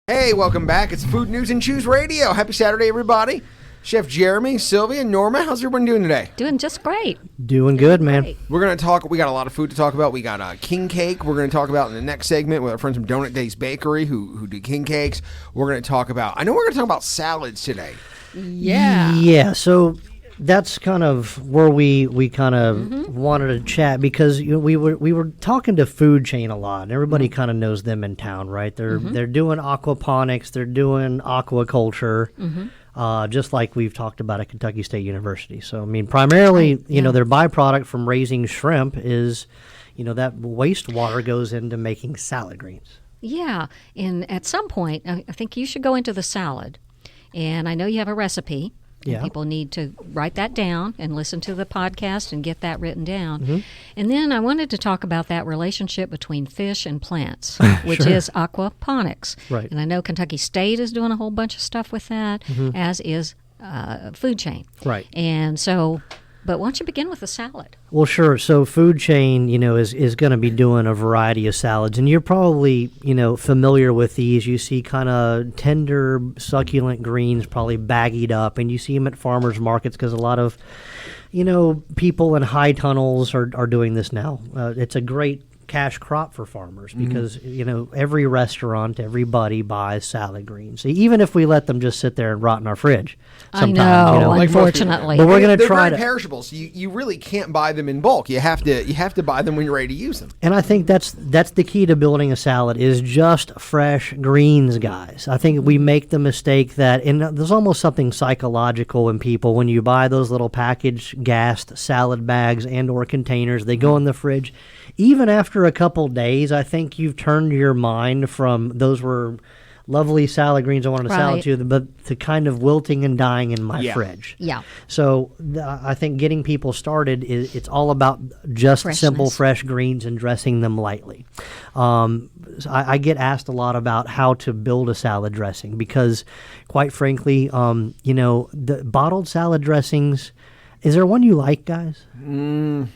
Hey, welcome back. It's Food News and Chews Radio. Happy Saturday, everybody. Chef Jeremy, Sylvia, Norma, how's everyone doing today? Doing just great. Doing good, man. Great. We're going to talk, we got a lot of food to talk about. We got king cake. We're going to talk about in the next segment with our friends from Donut Days Bakery who do king cakes. We're going to talk about, I know we're going to talk about salads today. Yeah. Yeah, so that's kind of where we kind of wanted to chat because we were talking to Food Chain a lot, and everybody kind of knows them in town, right? They're doing aquaponics, they're doing aquaculture, just like we've talked about at Kentucky State University. So I mean, primarily, you know, their byproduct from raising shrimp is, you know, that wastewater goes into making salad greens. Yeah. And at some point, I think you should go into the salad. And I know you have a recipe. Yeah. People need to write that down and listen to the podcast and get that written down. And then I wanted to talk about that relationship between fish and plants, which is aquaponics. Right. And I know Kentucky State is doing a whole bunch of stuff with that, as is Food Chain. Right. And so, but why don't you begin with the salad? Well, sure. So Food Chain, you know, is going to be doing a variety of salads, and you're probably, you know, familiar with these. You see kind of tender, succulent greens probably baggied up, and you see them at farmers markets because a lot of, you know, people in high tunnels are doing this now. It's a great cash crop for farmers because, you know, every restaurant, everybody buys salad greens, even if we let them just sit there and rot in our fridge. I know, you know, like most people. unfortunately. But we're going to They're try very to. perishable, so you really can't buy them in bulk. You have to buy them when you're ready to use them. And I think that's the key to building a salad is just fresh greens, guys. I think we make the mistake that, and there's almost something psychological in people when you buy those little packaged gassed salad bags and or containers, they go in the fridge. Even after a couple days, I think you've turned your mind from those were lovely salad greens I wanted to salad to, but to kind of wilting and dying in my fridge. Yeah. So I think getting people started it's all about just simple fresh greens and dressing them lightly. I get asked a lot about how to build a salad dressing because, quite frankly, you know, the bottled salad dressings. Is there one you like, guys? Is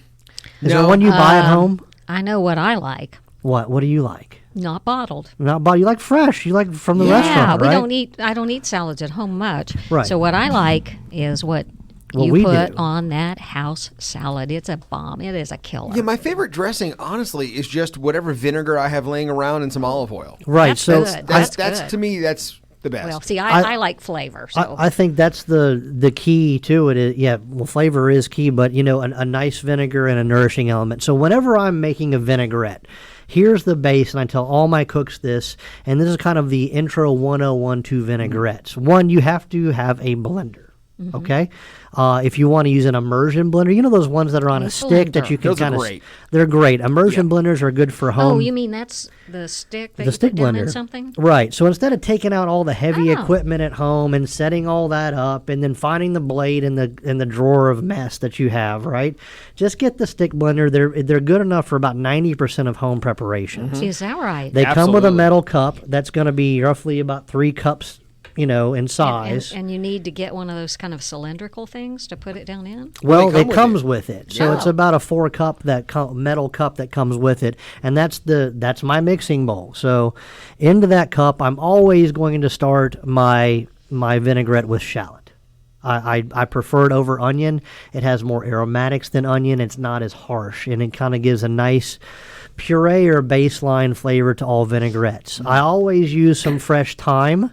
there one you buy at home? I know what I like. What do you like? Not bottled. Not bottled. You like fresh. You like from the restaurant, right? I don't eat salads at home much. Right. So what I like is what you we put do. on that house salad. It's a bomb. It is a killer. Yeah, my favorite dressing, honestly, is just whatever vinegar I have laying around and some olive oil. Right. That's so good. That's good. to me, that's the best. Well, see, I like flavor. So I think that's the key to it. Flavor is key, but, you know, a nice vinegar and a nourishing element. So whenever I'm making a vinaigrette, here's the base, and I tell all my cooks this, and this is kind of the intro 101 to vinaigrettes. One, you have to have a blender, okay? If you want to use an immersion blender, you know those ones that are on a stick that you can Those are kind of... great. They're great. Immersion blenders are good for home. oh, you mean that's the stick that The you stick put down blender. in something? Right. So instead of taking out all the heavy Oh. equipment at home and setting all that up and then finding the blade in the drawer of mess that you have, right? Just get the stick blender. They're good enough for about 90% of home preparations. Is that right? They come with a Absolutely. metal cup that's going to be roughly about 3 cups, you know, in size. And you need to get one of those kind of cylindrical things to put it down in? Well, they come it with comes it. with it. So Yeah. it's about a 4-cup metal cup that comes with it, and that's my mixing bowl. So into that cup, I'm always going to start my vinaigrette with shallot. I prefer it over onion. It has more aromatics than onion. It's not as harsh, and it kind of gives a nice puree or baseline flavor to all vinaigrettes. I always use some fresh thyme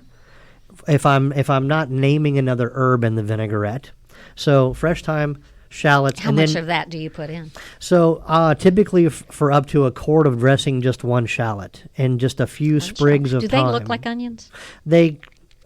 if I'm not naming another herb in the vinaigrette. So fresh thyme, shallots, How and much then of that do you put in? so typically for up to a quart of dressing, just 1 shallot and just a few sprigs of Do thyme. they look like onions? They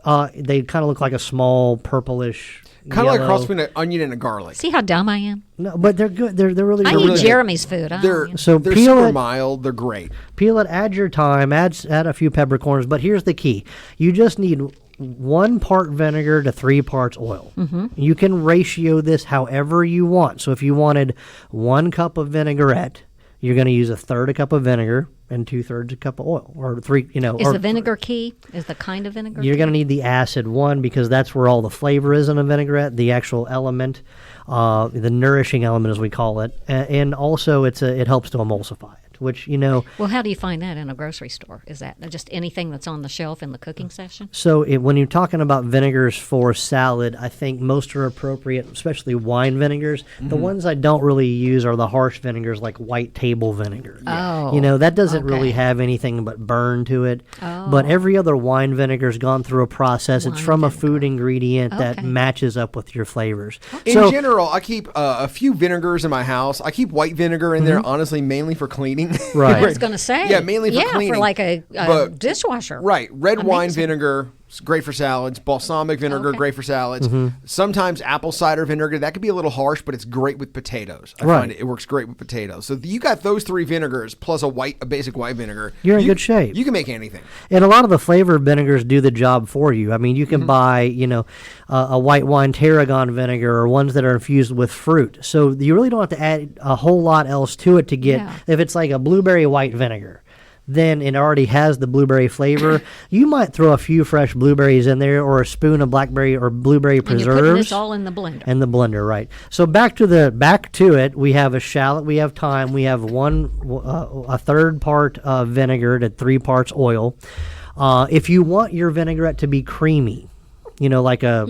kind of look like a small purplish. Kind of like a yellow- cross between an onion and a garlic. See how dumb I am? No, but they're good. They're really. I they're eat really Jeremy's food. They're So they're peel super it. mild. They're great. Peel it, add your thyme, add a few peppercorns. But here's the key: you just need 1 part vinegar to 3 parts oil. You can ratio this however you want. So if you wanted 1 cup of vinaigrette, you're going to use 1/3 a cup of vinegar and 2/3 a cup of oil, or 3. You know, Is or the vinegar key? Is the kind of vinegar? You're going to need the acid one because that's where all the flavor is in a vinaigrette, the actual element, the nourishing element as we call it, and also it helps to emulsify it. which, you know. Well, how do you find that in a grocery store? Is that just anything that's on the shelf in the cooking section? So when you're talking about vinegars for salad, I think most are appropriate, especially wine vinegars. The ones I don't really use are the harsh vinegars like white table vinegar. Oh, You know, that doesn't really okay. have anything but burn to it. Oh. But every other wine vinegar's gone through a process. It's Wine from a vinegar. food ingredient that Okay. matches up with your flavors. In general, I keep a few vinegars in my house. I keep white vinegar in there, honestly, mainly for cleaning. Right. I was going to say. Yeah, mainly for cleaning. for like a But- dishwasher. Right. Red wine Amazing. vinegar is great for salads. Balsamic vinegar, Okay. great for salads. Sometimes apple cider vinegar, that could be a little harsh, but it's great with potatoes. I Right. find it works great with potatoes. So you got those 3 vinegars plus a basic white vinegar. You're in You- good shape. You can make anything. And a lot of the flavored vinegars do the job for you. I mean, you can buy, you know, a white wine tarragon vinegar or ones that are infused with fruit. So you really don't have to add a whole lot else to it to get, Yeah. if it's like a blueberry white vinegar, then it already has the blueberry flavor. You might throw a few fresh blueberries in there or a spoon of blackberry or blueberry And you're preserves. putting this all in the blender. And the blender, right? So back to it. We have a shallot. We have thyme. We have a third part vinegar to 3 parts oil. If you want your vinaigrette to be creamy, you know, like a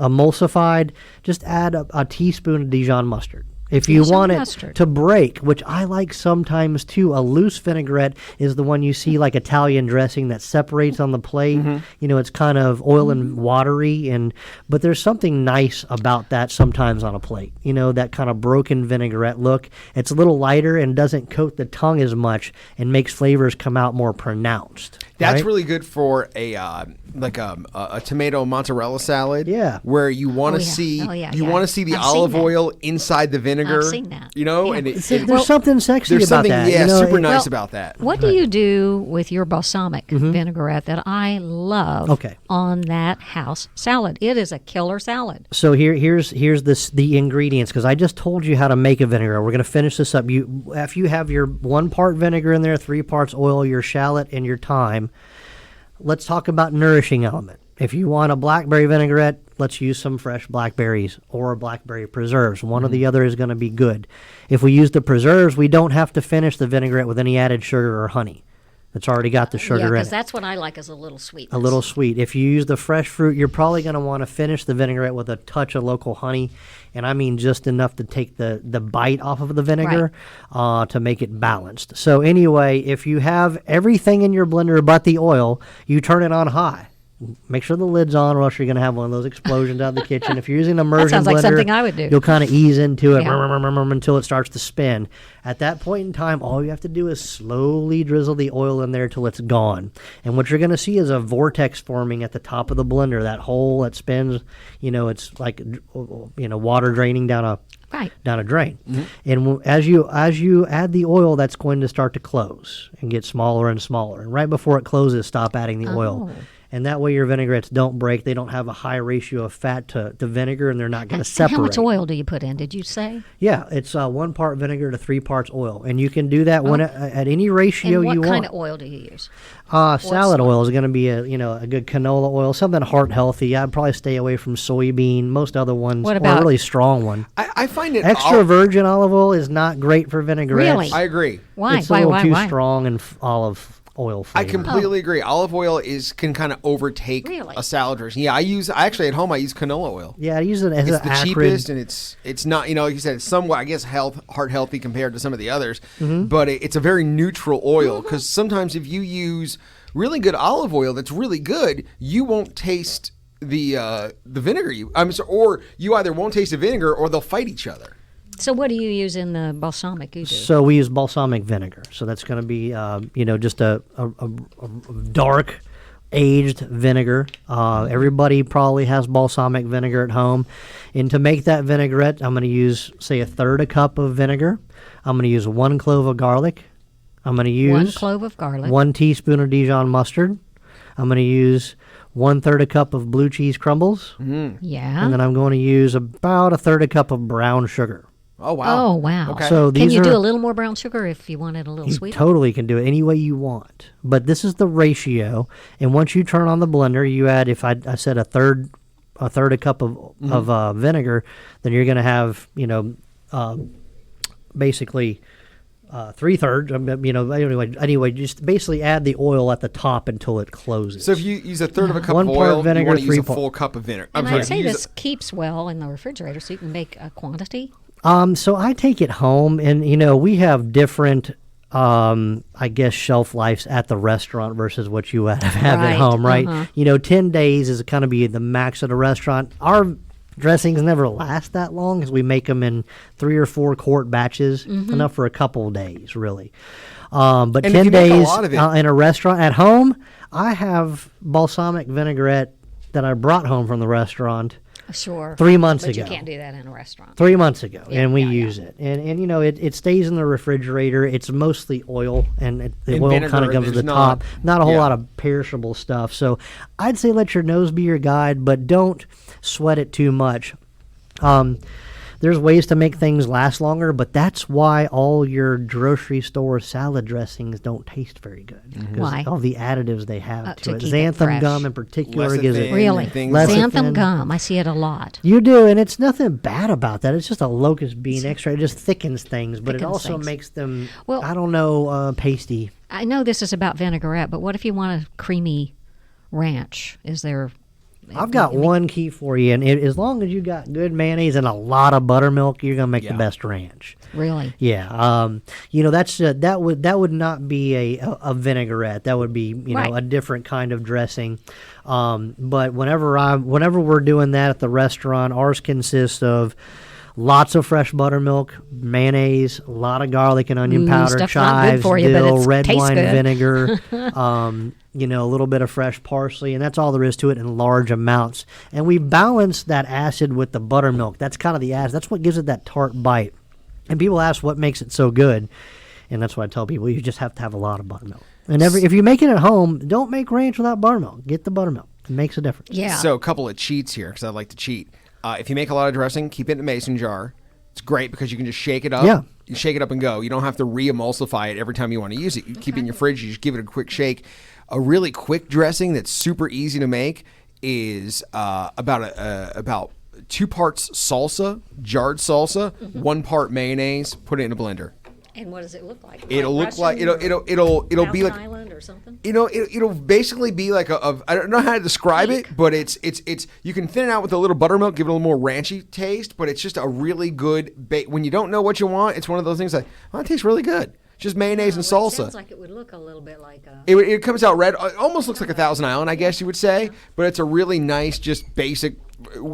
emulsified, just add a teaspoon of Dijon mustard. If you Dijon want it mustard. to break, which I like sometimes too, a loose vinaigrette is the one you see like Italian dressing that separates on the plate. You know, it's kind of oil and watery, but there's something nice about that sometimes on a plate. You know, that kind of broken vinaigrette look. It's a little lighter and doesn't coat the tongue as much and makes flavors come out more pronounced. That's right? really good for a tomato mozzarella salad. Yeah. where you want Oh, to yeah. see Oh, yeah, you yeah. want to see the I've seen olive that. oil inside the vinegar. I've seen that. You know, Yeah. and it, See, it- there's something sexy there's about something that. you know, super it- nice about that. What do you do with your balsamic vinaigrette that I love Okay. on that house salad? It is a killer salad. So here's the ingredients, because I just told you how to make a vinegar. We're going to finish this up. If you have your 1 part vinegar in there, 3 parts oil, your shallot, and your thyme. Let's talk about nourishing element. If you want a blackberry vinaigrette, let's use some fresh blackberries or blackberry preserves. One or the other is going to be good. If we use the preserves, we don't have to finish the vinaigrette with any added sugar or honey. It's already got the Yeah, sugar in because it. that's what I like is a little sweet. A little sweet. If you use the fresh fruit, you're probably going to want to finish the vinaigrette with a touch of local honey, and I mean just enough to take the bite off of the vinegar to make it balanced. So anyway, if you have everything in your blender but the oil, you turn it on high. Make sure the lid's on, or else you're going to have one of those explosions out of the kitchen. If you're using an immersion sounds like blender, something I would do. you'll kind of ease into it Yeah. until it starts to spin. At that point in time, all you have to do is slowly drizzle the oil in there till it's gone. And what you're going to see is a vortex forming at the top of the blender, that hole that spins. You know, it's like water draining down a drain. And as you add the oil, that's going to start to close and get smaller and smaller. And right before it closes, stop adding the oil. Oh. And that way your vinaigrettes don't break. They don't have a high ratio of fat to vinegar, and they're not going to And separate. how much oil do you put in? Did you say? Yeah, it's 1 part vinegar to 3 parts oil. And you can do that at any ratio And what you kind want. of oil do you use? Salad oil is going to be a good canola oil, something heart healthy. I'd probably stay away from soybean. Most other ones, What or about- a really strong one. I find it Extra virgin olive oil is not great for vinaigrettes. Really? I agree. Why? It's a little too Why? strong and olive oil I flavor. completely agree. Olive oil can kind of overtake Really? a salad dressing. Yeah, at home I use canola oil. Yeah, I use it as It's an the acrid. cheapest, and it's not, like you said, it's somewhat, I guess, heart healthy compared to some of the others. But it's a very neutral oil, because sometimes if you use really good olive oil that's really good, you won't taste the vinegar. Or you either won't taste the vinegar, or they'll fight each other. So what do you use in the balsamic you do? So we use balsamic vinegar. So that's going to be, just a dark aged vinegar. Everybody probably has balsamic vinegar at home. And to make that vinaigrette, I'm going to use, say, a third a cup of vinegar. I'm going to use 1 clove of garlic. I'm going to use 1 clove of garlic. 1 teaspoon of Dijon mustard. I'm going to use 1/3 a cup of blue cheese crumbles. Yeah. And then I'm going to use about a third a cup of brown sugar. Oh, wow. Oh, wow. Okay. So Can these you are, do a little more brown sugar if you want it a little You sweeter? totally can do it any way you want. But this is the ratio. And once you turn on the blender, you add, if I said a third a cup of vinegar, then you're going to have, basically 3/3. Anyway, just basically add the oil at the top until it closes. So if you use a third of a cup 1 of part oil, vinegar, you want to use 3 a part. full cup of vinegar. And sorry, I'd say use this keeps well in the refrigerator, so you can make a quantity. So I take it home, and we have different, I guess, shelf lives at the restaurant versus what you have Right, at home, right? uh-huh. 10 days is kind of be the max at a restaurant. Our dressings never last that long because we make them in 3 or 4 quart batches, enough for a couple of days, really. But And if 10 you make a days lot of it- in a restaurant. At home, I have balsamic vinaigrette that I brought home from the restaurant Sure. 3 months but ago. you can't do that in a restaurant. 3 months ago, Yeah, and we yeah, use it. And it stays in the refrigerator. It's mostly oil, and the And oil vinegar, kind of comes to the there's top. Not a whole yeah. lot of perishable stuff. So I'd say let your nose be your guide, but don't sweat it too much. There's ways to make things last longer, but that's why all your grocery store salad dressings don't taste very good. Because Why? all the additives they have To to it. keep it Xanthan fresh. gum in particular gives it. Lecithin Really? and things Lecithin. like- Xanthan gum. I see it a lot. You do, and it's nothing bad about that. It's just a locust bean extract. It just thickens things, but it Thickens also things. makes them, Well- pasty. I know this is about vinaigrette, but what if you want a creamy ranch? Is there? I've got one key for you, and as long as you got good mayonnaise and a lot of buttermilk, you're gonna make the Yeah. best ranch. Really? Yeah, that's that would not be a vinaigrette. That would be Right. a different kind of dressing. But whenever we're doing that at the restaurant, ours consists of lots of fresh buttermilk, mayonnaise, a lot of garlic and onion powder, stuff's not good chives, for you, but dill, it red tastes wine good. vinegar. A little bit of fresh parsley, and that's all there is to it in large amounts. And we balance that acid with the buttermilk. That's kind of the acid. That's what gives it that tart bite. And people ask what makes it so good, and that's what I tell people: you just have to have a lot of buttermilk. And if you make it at home, don't make ranch without buttermilk. Get the buttermilk; it makes a difference. Yeah. So a couple of cheats here because I like to cheat. If you make a lot of dressing, keep it in a mason jar. It's great because you can just shake it up. Yeah. You shake it up and go. You don't have to re-emulsify it every time you want to use it. You keep it in your fridge. You just give it a quick shake. A really quick dressing that's super easy to make is about 2 parts salsa, jarred salsa, 1 part mayonnaise. Put it in a blender. And what does it look like? It'll look like it'll be like Island or something. it'll basically be like I don't know how to describe it, but it's you can thin it out with a little buttermilk, give it a little more ranchy taste, but it's just a really good when you don't know what you want, it's one of those things like, oh, it tastes really good. Just mayonnaise and salsa. Sounds like it would look a little bit like a. It comes out red. It almost looks like a Thousand Island, I guess you would say, but it's a really nice, just basic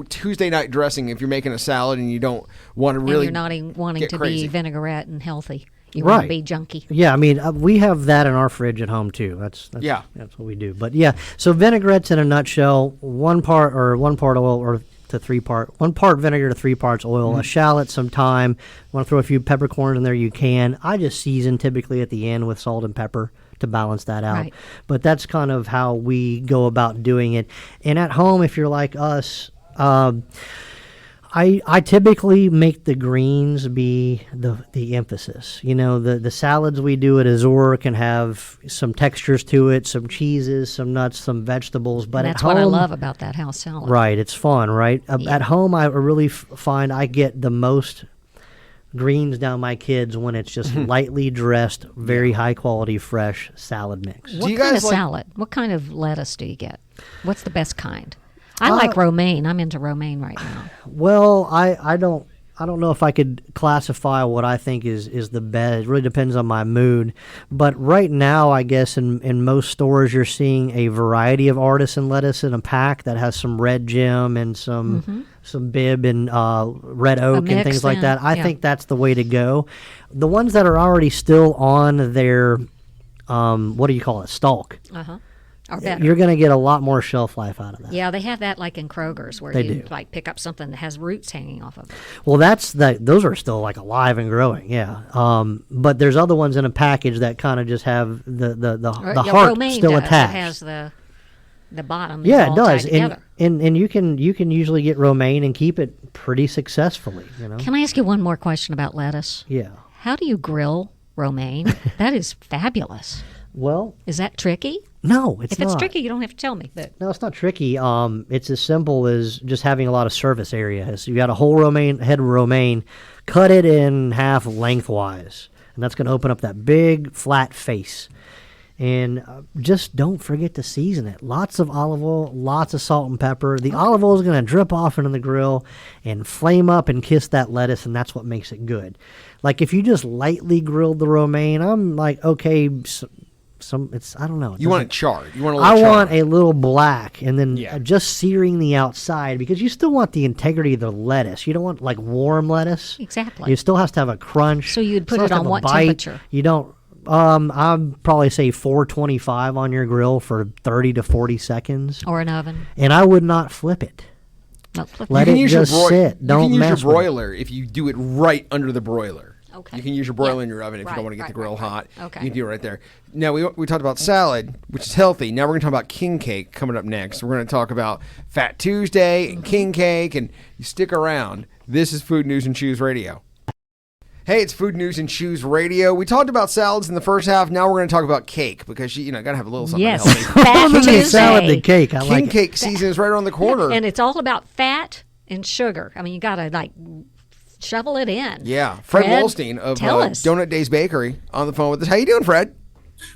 Tuesday night dressing if you're making a salad and you don't want to really. And you're not even wanting get to crazy. be vinaigrette and healthy. You want Right. to be junky. Yeah, I mean, we have that in our fridge at home too. That's Yeah. that's what we do. But yeah, so vinaigrettes in a nutshell: 1 part oil or to 3 part, 1 part vinegar to 3 parts oil, a shallot, some thyme. Want to throw a few peppercorns in there? You can. I just season typically at the end with salt and pepper to balance that out. Right. But that's kind of how we go about doing it. And at home, if you're like us. I typically make the greens be the emphasis. The salads we do at Azor can have some textures to it, some cheeses, some nuts, some vegetables. But That's at home, what I love about that house salad. right? It's fun, right? At home, I really find I get the most greens down my kids when it's just lightly dressed, very high quality, fresh salad mix. What you kind guys of like- salad? What kind of lettuce do you get? What's the best kind? I like romaine. I'm into romaine right now. Well, I don't know if I could classify what I think is the best. It really depends on my mood. But right now, I guess in most stores, you're seeing a variety of artisan lettuce in a pack that has some red gem and some bib and red oak and mix, things like yeah, that. I yeah. think that's the way to go. The ones that are already still on their what do you call it, stalk? Or better. You're going to get a lot more shelf life out of that. Yeah, they have that like in Kroger's where They you do. like pick up something that has roots hanging off of it. Well, those are still like alive and growing, yeah. But there's other ones in a package that kind of just have the heart romaine still does. attached. It has the bottom. Yeah, is it all does, tied together. and you can usually get romaine and keep it pretty successfully. Can I ask you one more question about lettuce? Yeah. How do you grill romaine? That is fabulous. Well, Is that tricky? no, it's If not. it's tricky, you don't have to tell me. But No, it's not tricky. It's as simple as just having a lot of surface area. So you got a whole head of romaine, cut it in half lengthwise. and that's going to open up that big flat face. And just don't forget to season it. Lots of olive oil, lots of salt and pepper. The olive oil is going to drip off into the grill and flame up and kiss that lettuce, and that's what makes it good. Like if you just lightly grilled the romaine, I'm like, okay, I don't know. You want it charred. You want a I little want charred. a little black, and then Yeah. just searing the outside, because you still want the integrity of the lettuce. You don't want like warm lettuce. Exactly. It still has to have a crunch. So you'd put Still it has to on have a what bite. temperature? You don't. I'd probably say 425 on your grill for 30 to 40 seconds, Or an oven. and I would not flip it. No, flip Let it. it just sit. Don't You can use mess your with it. broiler if you do it right under the broiler. Okay. You can use your broiler Yeah. in your oven if you Right, don't want to get the right, grill right, hot. right. Okay. You can do it right there. Now, we talked about salad, which is healthy. Now we're going to talk about king cake coming up next. We're going to talk about Fat Tuesday and king cake, and you stick around. This is Food News and Chews Radio. Hey, it's Food News and Chews Radio. We talked about salads in the first half. Now we're going to talk about cake because you got to have a little something Yes. healthy. Fat Other salad Tuesday. than cake. I King like it. cake season is right around the corner. And it's all about fat and sugar. I mean, you got to like shovel it in. Yeah, Fred Fred, Wolstein of tell us. Donut Days Bakery on the phone with us. How you doing, Fred?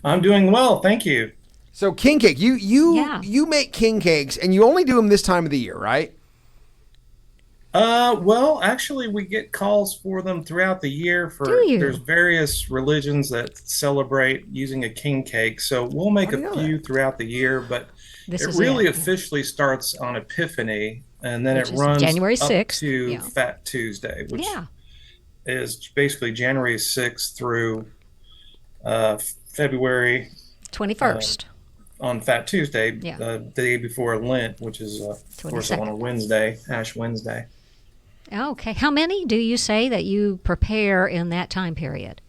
I'm doing well, thank you. So king cake, you Yeah. you make king cakes, and you only do them this time of the year, right? Well, actually, we get calls for them throughout the year. Do you? There's various religions that celebrate using a king cake, so we'll make I didn't a know few throughout the year. But This it is really it. officially starts on Epiphany, and then Which it is runs January up 6th, to yeah. Fat Tuesday, which Yeah. is basically January 6th through February 21st. on Fat Tuesday, Yeah. the day before Lent, which is of course on a 22nd. Wednesday, Ash Wednesday. Okay. How many do you say that you prepare in that time period?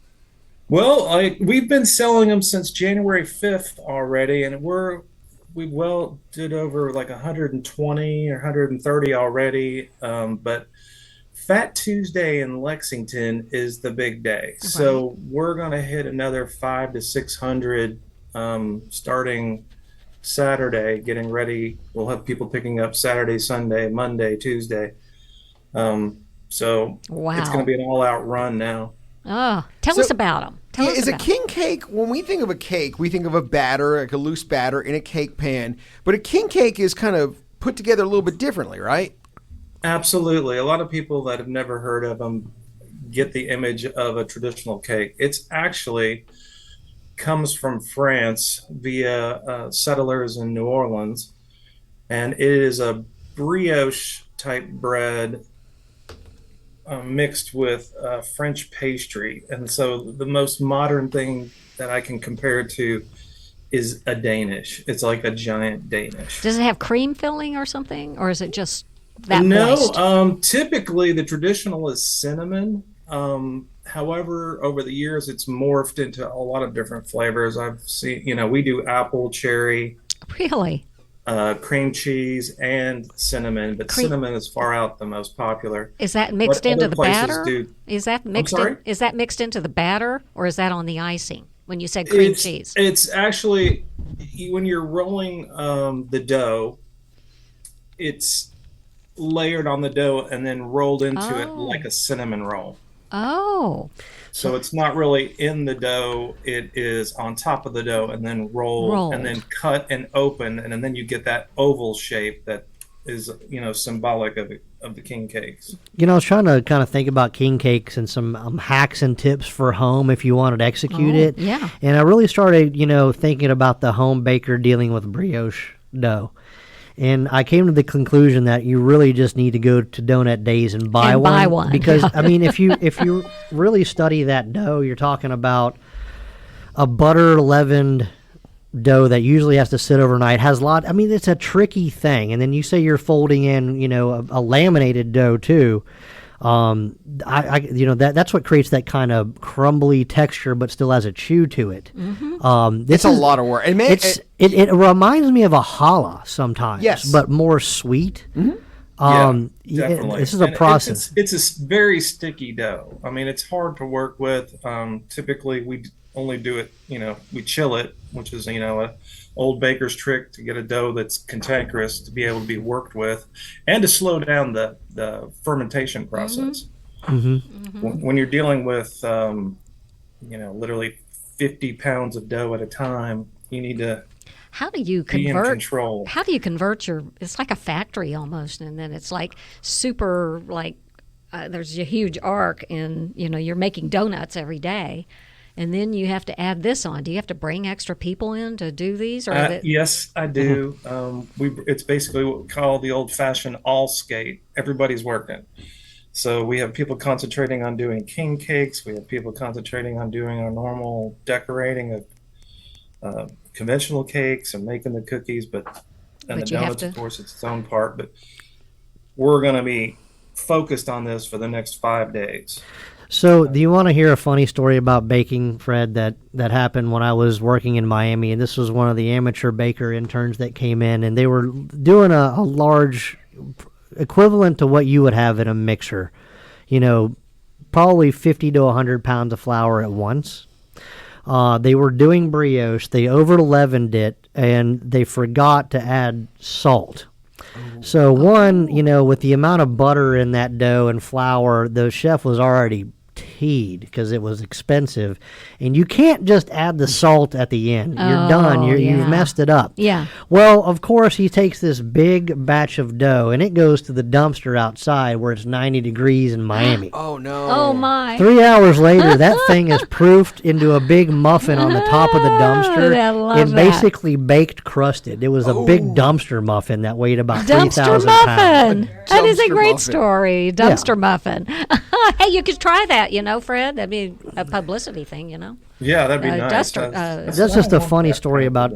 Well, we've been selling them since January 5th already, and we did over like 120 or 130 already. But Fat Tuesday in Lexington is the big day, so we're gonna hit another 500 to 600 starting Saturday. Getting ready, we'll have people picking up Saturday, Sunday, Monday, Tuesday. So Wow. it's going to be an all-out run now. Oh, tell So- us about them. Tell us Is a about 'em. king cake, when we think of a cake, we think of a batter, like a loose batter in a cake pan. But a king cake is kind of put together a little bit differently, right? Absolutely. A lot of people that have never heard of them get the image of a traditional cake. It's actually comes from France via settlers in New Orleans, and it is a brioche type bread mixed with French pastry. And so the most modern thing that I can compare it to is a Danish. It's like a giant Danish. Does it have cream filling or something? Or is it just that No, moist? typically the traditional is cinnamon. However, over the years, it's morphed into a lot of different flavors. I've seen, we do apple, cherry, Really? cream cheese, and cinnamon, but Cream- cinnamon is far out the most popular. Is that mixed What into other the places batter? do- Is that mixed sorry? is that mixed into the batter or is that on the icing? When you said cream it's, cheese. It's actually when you're rolling the dough, it's layered on the dough and then rolled into it Oh. like a cinnamon roll. Oh. So it's not really in the dough; it is on top of the dough and then rolled and then cut and open, and then you get that oval shape that is symbolic of the king cakes. I was trying to kind of think about king cakes and some hacks and tips for home if you wanted to execute Oh, it. yeah. And I really started, thinking about the home baker dealing with brioche dough. And I came to the conclusion that you really just need to go to Donut Days and buy And one. buy one, Because yeah. I mean, if you really study that dough, you're talking about a butter leavened dough that usually has to sit overnight. Has a lot. I mean, it's a tricky thing. And then you say you're folding in, a laminated dough too. That's what creates that kind of crumbly texture, but still has a chew to it. It's a lot of work. And It reminds me of a challah sometimes, Yes. but more sweet. Definitely. This is a And process. It's a very sticky dough. I mean, it's hard to work with. Typically, we only do it. We chill it, which is a old baker's trick to get a dough that's cantankerous to be able to be worked with, and to slow down the fermentation process. When you're dealing with literally 50 pounds of dough at a time. You need to How do you be in convert? control. How do you convert your? It's like a factory almost, and then it's like super like there's a huge arc, and you're making donuts every day, and then you have to add this on. Do you have to bring extra people in to do these, or Yes, I do. It's basically what we call the old-fashioned all skate. Everybody's working. So we have people concentrating on doing king cakes. We have people concentrating on doing our normal decorating of conventional cakes and making the cookies, and But the you have donuts, to- of course, it's its own part. But we're going to be focused on this for the next 5 days. So, do you want to hear a funny story about baking, Fred, that happened when I was working in Miami? And this was one of the amateur baker interns that came in, and they were doing a large, equivalent to what you would have in a mixer, probably 50 to 100 pounds of flour at once. They were doing brioche. They over leavened it, and they forgot to add salt. So with the amount of butter in that dough and flour, the chef was already teed because it was expensive, and you can't just add the salt at the end. You're done. You've yeah. messed it up. Yeah. Well, of course, he takes this big batch of dough, and it goes to the dumpster outside where it's 90 degrees in Miami. Oh no! Oh my! 3 hours later, that thing is proofed into a big muffin on the top of the dumpster I love and that. basically baked crusted. It was a big dumpster muffin that weighed about Dumpster 3,000 pounds. muffin. That is a Dumpster great muffin. story. Dumpster muffin. Hey, you could try that, Fred. That'd be a publicity thing, Yeah, that'd be nice. duster- That's just a funny story about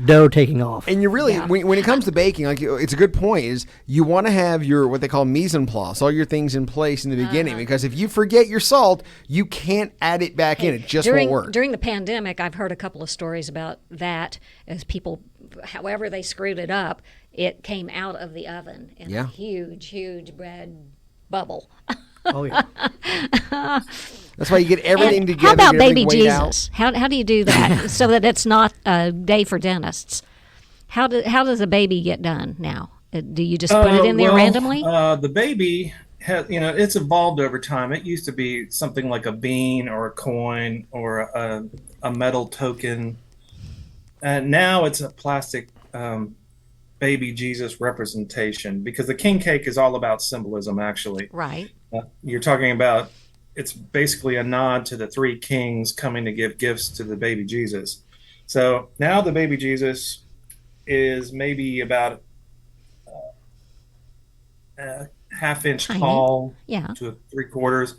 dough taking off. And you really, when it comes to baking, it's a good point. Is you want to have your what they call mise en place, all your things in place in the beginning, because if you forget your salt, you can't add it back in. It just won't work. During the pandemic, I've heard a couple of stories about that as people, however they screwed it up, it came out of the oven in Yeah. a huge, huge red bubble. Oh, yeah. That's why you get everything And together. how about get everything baby weighed out. Jesus? How do you do that so that it's not a day for dentists? How does a baby get done now? Do you just put it in there Well, randomly? The baby has, it's evolved over time. It used to be something like a bean or a coin or a metal token. And now it's a plastic baby Jesus representation, because the king cake is all about symbolism, actually. Right. You're talking about, it's basically a nod to the three kings coming to give gifts to the baby Jesus. So now the baby Jesus is maybe about a half-inch Tiny. tall Yeah. to 3/4.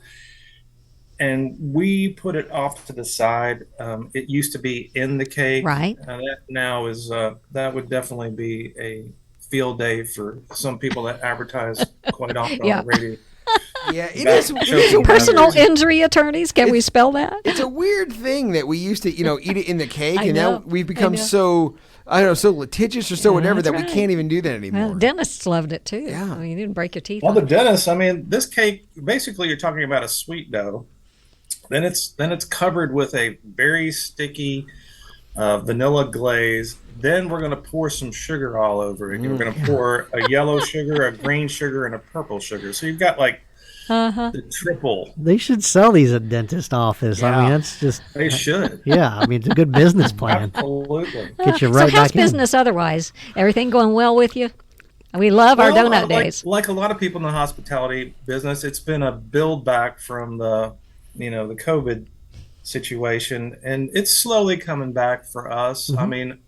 And we put it off to the side. It used to be in the cake. Right. That now is, that would definitely be a field day for some people that advertise quite often Yeah. on the radio. Yeah, it Back is. It is a choking weird- Personal injury attorneys, can we spell that? It's a weird thing that we used to, eat it in the cake, I and now know, we've I become know. so, I don't know, so litigious or so whatever that's that we right. can't even do that anymore. Well, dentists loved it too. Yeah. I mean, you didn't break your teeth. Well, on the it. dentist, I mean, this cake, basically you're talking about a sweet dough. Then it's covered with a very sticky vanilla glaze. Then we're going to pour some sugar all over it. You're going to pour a yellow sugar, a green sugar, and a purple sugar. So you've got like the triple. They should sell these at dentist office. I Yeah. mean, that's just, They should. yeah, I mean, it's a good business plan. Absolutely. Get you So right how's back in. business otherwise? Everything going well with you? We love our Well, donut days. Like a lot of people in the hospitality business, it's been a build back from the COVID situation, and it's slowly coming back for us. I mean,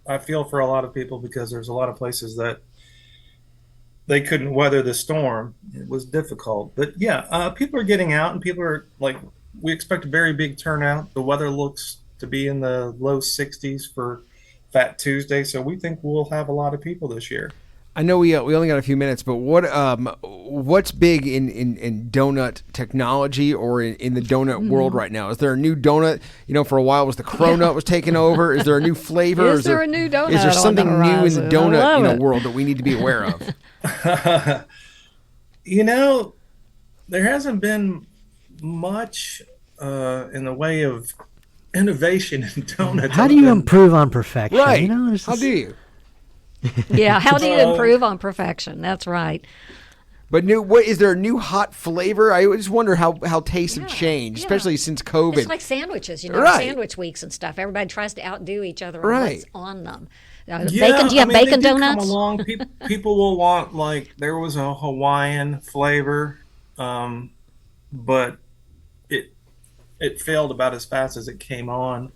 I feel for a lot of people, because there's a lot of places that they couldn't weather the storm. It was difficult, but yeah, people are getting out, and people are like, we expect a very big turnout. The weather looks to be in the low 60s for Fat Tuesday, so we think we'll have a lot of people this year. I know we only got a few minutes, but what's big in donut technology or in the donut world right now? Is there a new donut? For a while was the cronut was taking over. Is there a new flavor? Is there a new donut Is there on the something new in horizon? the I love donut it. world that we need to be aware of? There hasn't been much in the way of innovation in donuts. How do you improve on perfection? Right. It's How just- do you? Yeah, how do you improve on perfection? That's right. But what is there a new hot flavor? I just wonder how tastes have Yeah, changed, yeah. especially since COVID. It's like sandwiches, Right. sandwich weeks and stuff. Everybody tries to outdo each other on Right. what's on them. Yeah, Bacon? Do you have they bacon do come donuts? along. People will want, like, there was a Hawaiian flavor, but it failed about as fast as it came on.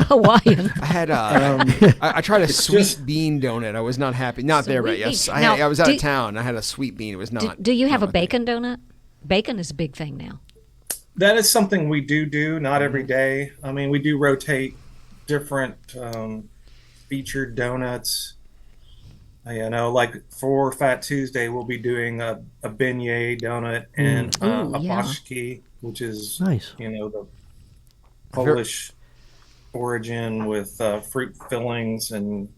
Hawaiian. I had I tried a sweet just- bean donut. I was not happy. Not there, but Sweet yes, bean. I Now, was out do- of town. I had a sweet bean. It was not. Do you have a not my thing. bacon donut? Bacon is a big thing now. That is something we do, not every day. I mean, we do rotate different featured donuts. Like for Fat Tuesday, we'll be doing a beignet donut and Ooh, a yeah. paszki, which is Nice. the Polish origin with fruit fillings and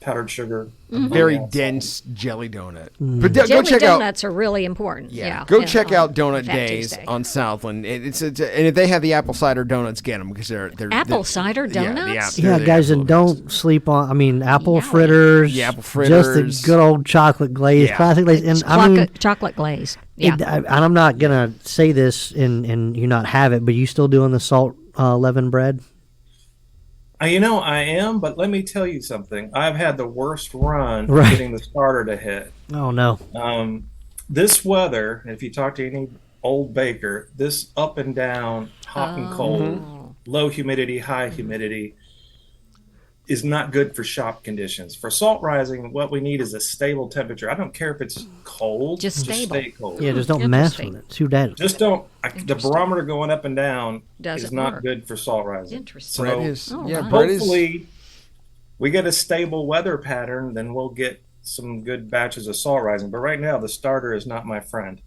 powdered sugar. Very on the outside. dense jelly donut. But go Jelly check out. donuts are really important. Yeah. Go and check on out Donut Fat Days Tuesday. on Southland. And if they have the apple cider donuts, get them because they're Apple cider Yeah, donuts? they're Yeah, guys, and absolute don't best. sleep on. I mean, apple Yeah. fritters. Yeah, apple Just fritters. the good old chocolate glaze, Yeah. classic glaze. And I mean, Chocolate glaze. Yeah. and I'm not gonna say this and you not have it, but you still doing the salt leaven bread? I am, but let me tell you something. I've had the worst run Right. getting the starter to hit. Oh no. This weather, if you talk to any old baker, this up and down, hot and cold, low humidity, high humidity, is not good for shop conditions. For salt rising, what we need is a stable temperature. I don't care if it's cold, Just stable. stay cold. Yeah, just don't mess Interesting. with it. Too dead. Just don't. The barometer going up and down Doesn't is not work. good for salt rising. Interesting. Bread So is Oh, yeah, right. bread is. hopefully, we get a stable weather pattern, then we'll get some good batches of salt rising. But right now, the starter is not my friend.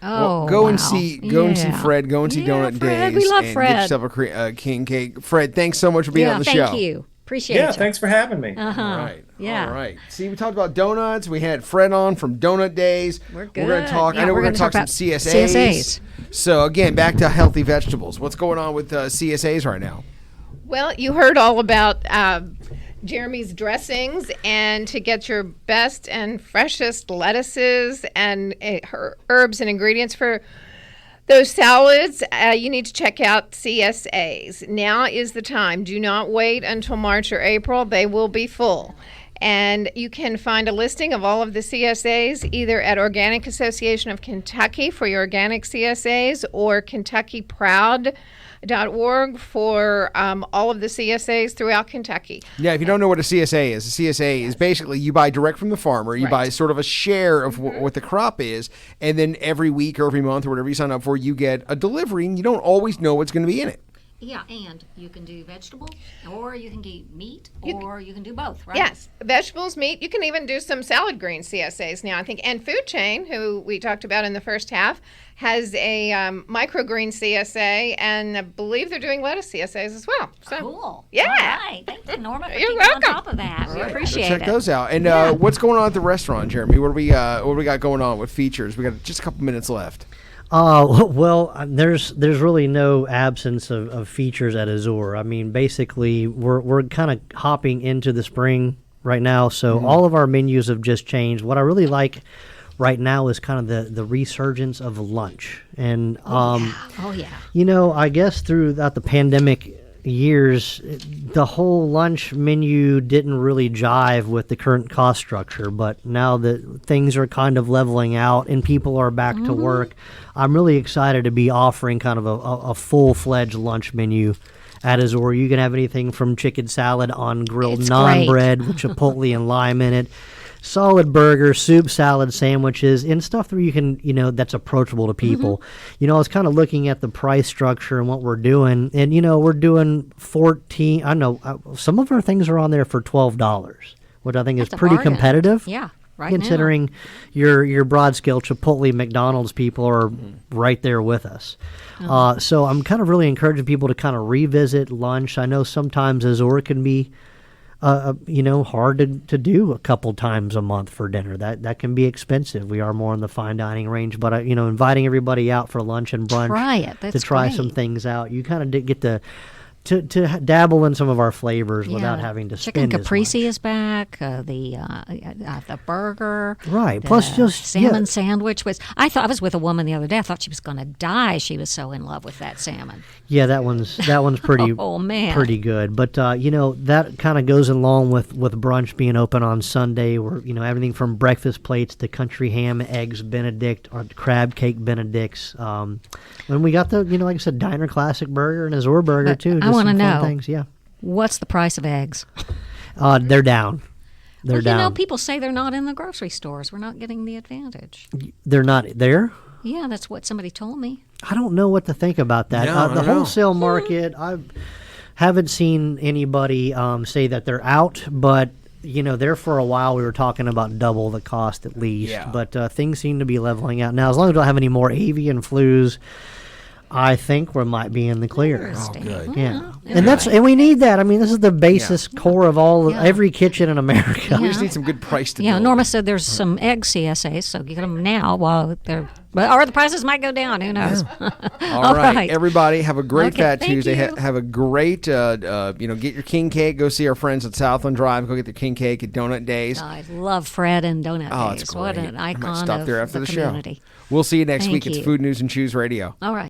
Oh, Go and wow. see Yeah. Fred. Go and see Yeah, Donut Fred, Days. we love and Fred. Get yourself a king cake. Fred, thanks so much for being Yeah, on the thank show. you. Appreciate Yeah, you. thanks for having me. Uh-huh. All right. Yeah. All right. See, we talked about donuts. We had Fred on from Donut Days. We're We're going good. to talk. Yeah, I know we're we're going to gonna talk talk some about CSAs. So again, back to healthy vegetables. What's going on with CSAs right now? Well, you heard all about Jeremy's dressings, and to get your best and freshest lettuces and herbs and ingredients for those salads, you need to check out CSAs. Now is the time. Do not wait until March or April. They will be full. And you can find a listing of all of the CSAs either at Organic Association of Kentucky for your organic CSAs or KentuckyProud.org for all of the CSAs throughout Kentucky. Yeah, if you don't know what a CSA is, a CSA is basically you buy direct from the farmer. You Right. buy sort of a share of what the crop is, and then every week or every month or whatever you sign up for, you get a delivery, and you don't always know what's going to be in it. Yeah, and you can do vegetable, or you can do meat, or you can do both, right? Yes, vegetables, meat. You can even do some salad green CSAs now, I think. And Food Chain, who we talked about in the first half, has a microgreen CSA, and I believe they're doing lettuce CSAs as well. So, Cool. Yeah. All right. Thank you, Norma, for You're keeping welcome. on top of that. We So appreciate check it. those out. And what's going on at the restaurant, Jeremy? What do we got going on with features? We got just a couple minutes left. Well, there's really no absence of features at Azure. I mean, basically, we're kind of hopping into the spring right now, so all of our menus have just changed. What I really like right now is kind of the resurgence of lunch, and Oh, yeah. I guess throughout the pandemic years, the whole lunch menu didn't really jive with the current cost structure. But now that things are kind of leveling out and people are back to work, I'm really excited to be offering kind of a full-fledged lunch menu at Azure. You can have anything from chicken salad on grilled It's naan great. bread with chipotle and lime in it, solid burgers, soup, salad, sandwiches, and stuff that you can, that's approachable to people. I was kind of looking at the price structure and what we're doing, and, we're doing 14, I know, some of our things are on there for $12, which I think is That's a pretty bargain. competitive. Yeah, right Considering your broad scale Chipotle, McDonald's people are right there with us. So I'm kind of really encouraging people to kind of revisit lunch. I know sometimes Azure can be hard to do a couple times a month for dinner. That can be expensive. We are more in the fine dining range, but inviting everybody out for lunch and brunch Try it. That's to try great. some things out. You kind of get to to dabble in some of our flavors without Yeah. having to Chicken spend as caprese much. is back. The burger. Right. The Plus, just salmon sandwich was. I was with a woman the other day. I thought she was going to die. She was so in love with that salmon. Yeah, that one's pretty Oh, man. pretty good. But that kind of goes along with brunch being open on Sunday, where everything from breakfast plates to country ham, eggs Benedict, or crab cake Benedicts. When we got the like I said, Diner Classic burger and Azure burger But too. I want to some fun know things. Yeah, what's the price of eggs? they're down. They're Well, down. people say they're not in the grocery stores. We're not getting the advantage. They're not there. Yeah, that's what somebody told me. I don't know what to think about that. Yeah, I The don't know. wholesale market, I haven't seen anybody say that they're out, but there for a while we were talking about double the cost at least. Yeah. But things seem to be leveling out now. As long as we don't have any more avian flus, I think we might be in the clear. Interesting. good. Yeah, and we need that. I mean, this is the basis core of Yeah. every kitchen in America. We just need some good price Yeah, stability. Norma said there's some egg CSAs, so get them now while they're. Or the prices might go down. Who knows? All right, everybody, have a great Okay, Fat thank Tuesday. you. Have a great, get your king cake. Go see our friends at Southland Drive. Go get the king cake at Donut Days. I love Fred and Donut Oh, Days. it's What great. an I might icon stop of there after the show. community. We'll see you next Thank week. It's you. Food News and Choose Radio. All right.